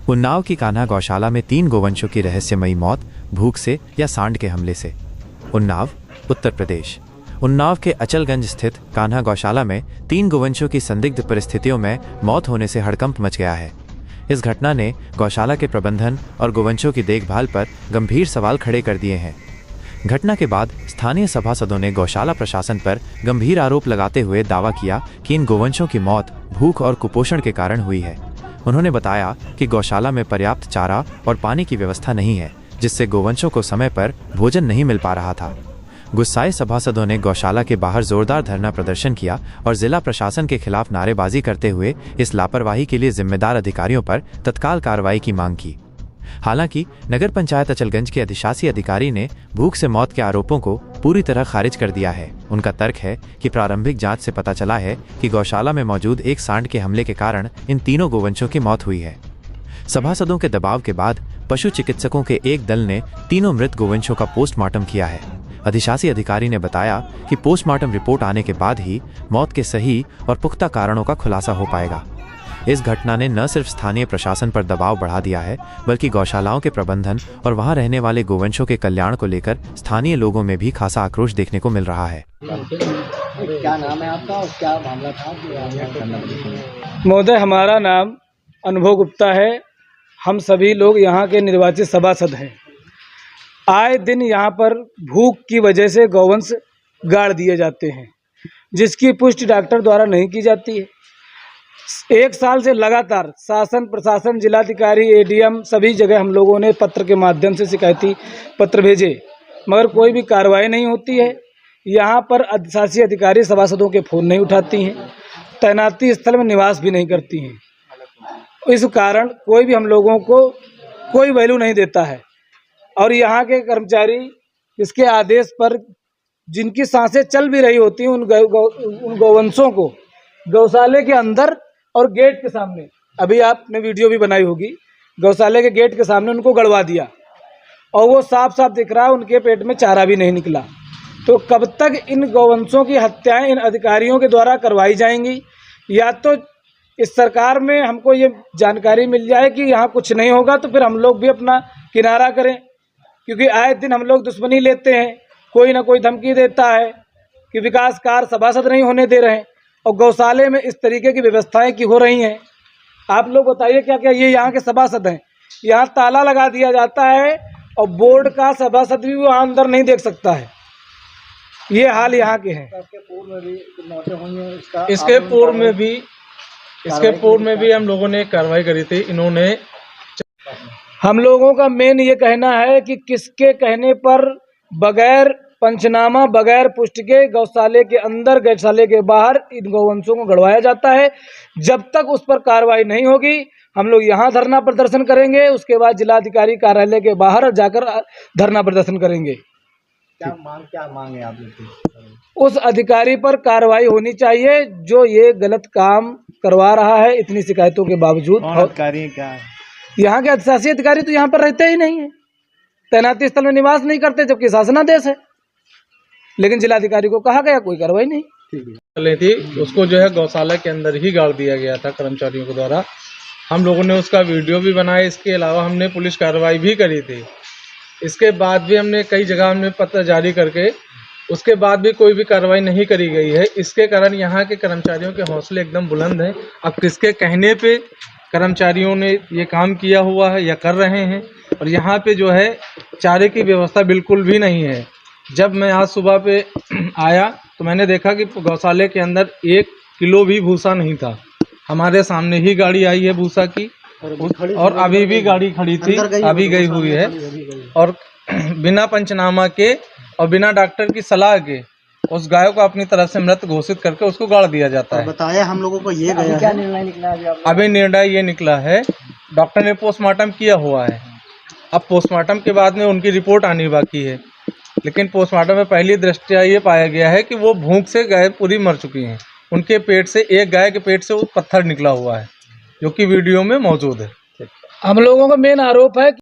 उन्नाव की कान्हा गौशाला में 3 गोवंशों की रहस्यमयी मौत भूख से या सांड के हमले से। उन्नाव, उत्तर प्रदेश। उन्नाव के अचलगंज स्थित कान्हा गौशाला में 3 गोवंशों की संदिग्ध परिस्थितियों में मौत होने से हड़कंप मच गया है। इस घटना ने गौशाला के प्रबंधन और गोवंशों की देखभाल पर गंभीर सवाल खड़े कर दिए हैं। घटना के बाद स्थानीय सभासदों ने गौशाला प्रशासन पर गंभीर आरोप लगाते हुए दावा किया कि इन गोवंशों की मौत भूख और कुपोषण के कारण हुई है। उन्होंने बताया कि गौशाला में पर्याप्त चारा और पानी की व्यवस्था नहीं है, जिससे गोवंशों को समय पर भोजन नहीं मिल पा रहा था। गुस्साए सभासदों ने गौशाला के बाहर जोरदार धरना प्रदर्शन किया और जिला प्रशासन के खिलाफ नारेबाजी करते हुए इस लापरवाही के लिए जिम्मेदार अधिकारियों पर तत्काल कार्रवाई की मांग की। हालांकि नगर पंचायत अचलगंज के अधिशासी अधिकारी ने भूख से मौत के आरोपों को पूरी तरह खारिज कर दिया है। उनका तर्क है कि प्रारंभिक जांच से पता चला है कि गौशाला में मौजूद एक सांड के हमले के कारण इन तीनों गोवंशों की मौत हुई है। सभासदों के दबाव के बाद पशु चिकित्सकों के एक दल ने तीनों मृत गोवंशों का पोस्टमार्टम किया है। अधिशासी अधिकारी ने बताया कि पोस्टमार्टम रिपोर्ट आने के बाद ही मौत के सही और पुख्ता कारणों का खुलासा हो पाएगा। इस घटना ने न सिर्फ स्थानीय प्रशासन पर दबाव बढ़ा दिया है, बल्कि गौशालाओं के प्रबंधन और वहां रहने वाले गोवंशों के कल्याण को लेकर स्थानीय लोगों में भी खासा आक्रोश देखने को मिल रहा है। क्या नाम है आपका और क्या मामला था? महोदय, हमारा नाम अनुभव गुप्ता है। हम सभी लोग यहाँ के निर्वाचित सभासद हैं। आए दिन यहाँ पर भूख की वजह से गौवंश गाड़ दिए जाते हैं, जिसकी पुष्टि डॉक्टर द्वारा नहीं की जाती है। 1 साल से लगातार शासन, प्रशासन, जिलाधिकारी, एडीएम सभी जगह हम लोगों ने पत्र के माध्यम से शिकायती पत्र भेजे, मगर कोई भी कार्रवाई नहीं होती है। यहाँ पर अधिशासी अधिकारी सभासदों के फ़ोन नहीं उठाती हैं, तैनाती स्थल में निवास भी नहीं करती हैं। इस कारण कोई भी हम लोगों को कोई वैल्यू नहीं देता है। और यहाँ के कर्मचारी इसके आदेश पर जिनकी सांसें चल भी रही होती हैं, उन गौवंशों को गौशाले के अंदर और गेट के सामने, अभी आपने वीडियो भी बनाई होगी, गौशाले के गेट के सामने उनको गड़वा दिया और वो साफ साफ दिख रहा है उनके पेट में चारा भी नहीं निकला। तो कब तक इन गौवंशों की हत्याएं इन अधिकारियों के द्वारा करवाई जाएंगी? या तो इस सरकार में हमको ये जानकारी मिल जाए कि यहाँ कुछ नहीं होगा, तो फिर हम लोग भी अपना किनारा करें, क्योंकि आए दिन हम लोग दुश्मनी लेते हैं। कोई ना कोई धमकी देता है कि विकास कार्य सभासद नहीं होने दे रहे हैं, और गौशाले में इस तरीके की व्यवस्थाएं की हो रही हैं। आप लोग बताइए क्या क्या ये यहाँ के सभासद हैं? यहाँ ताला लगा दिया जाता है और बोर्ड का सभासद भी वहाँ अंदर नहीं देख सकता है। ये हाल यहाँ के हैं। इसके पूर्व में भी हम लोगों ने कार्रवाई करी थी। इन्होंने, हम लोगों का मेन ये कहना है कि किसके कहने पर बगैर पंचनामा, बगैर पुष्टि के गौशाले के अंदर, गौशाले के बाहर इन गौवंशों को गड़वाया जाता है। जब तक उस पर कार्रवाई नहीं होगी, हम लोग यहाँ धरना प्रदर्शन करेंगे। उसके बाद जिलाधिकारी कार्यालय के बाहर जाकर धरना प्रदर्शन करेंगे। क्या मांग है आप लोग की? उस अधिकारी पर कार्रवाई होनी चाहिए जो ये गलत काम करवा रहा है इतनी शिकायतों के बावजूद। अधिकारी क्या है? यहाँ के अधिशासी अधिकारी तो यहाँ पर रहते ही नहीं है, तैनाती स्थल में निवास नहीं करते, जबकि शासनादेश है। लेकिन जिलाधिकारी को कहा गया, कोई कार्रवाई नहीं। थी उसको जो है गौशाला के अंदर ही गाड़ दिया गया था कर्मचारियों के द्वारा। हम लोगों ने उसका वीडियो भी बनाया। इसके अलावा हमने पुलिस कार्रवाई भी करी थी। इसके बाद भी हमने कई जगह हमने पत्र जारी करके उसके बाद भी कोई भी कार्रवाई नहीं करी गई है। इसके कारण यहाँ के कर्मचारियों के हौसले एकदम बुलंद हैं। अब किसके कहने पे कर्मचारियों ने ये काम किया हुआ है या कर रहे हैं, और यहाँ पे जो है चारे की व्यवस्था बिल्कुल भी नहीं है। जब मैं आज सुबह पे आया तो मैंने देखा कि गौशाले के अंदर 1 किलो भी भूसा नहीं था। हमारे सामने ही गाड़ी आई है भूसा की, और अभी भी गाड़ी खड़ी थी, अभी गई हुई है। और बिना पंचनामा के और बिना डॉक्टर की सलाह के उस गाय को अपनी तरफ से मृत घोषित करके उसको गाड़ दिया जाता है। बताया हम लोगों को ये गया क्या निर्णय निकला है? अभी निर्णय ये निकला है, डॉक्टर ने पोस्टमार्टम किया हुआ है। अब पोस्टमार्टम के बाद में उनकी रिपोर्ट आनी बाकी है, लेकिन पोस्टमार्टम में पहली दृष्टया ये पाया गया है कि वो भूख से गाय पूरी मर चुकी हैं। उनके पेट से, एक गाय के पेट से वो पत्थर निकला हुआ है, जो कि वीडियो में मौजूद है। हम लोगों का मेन आरोप है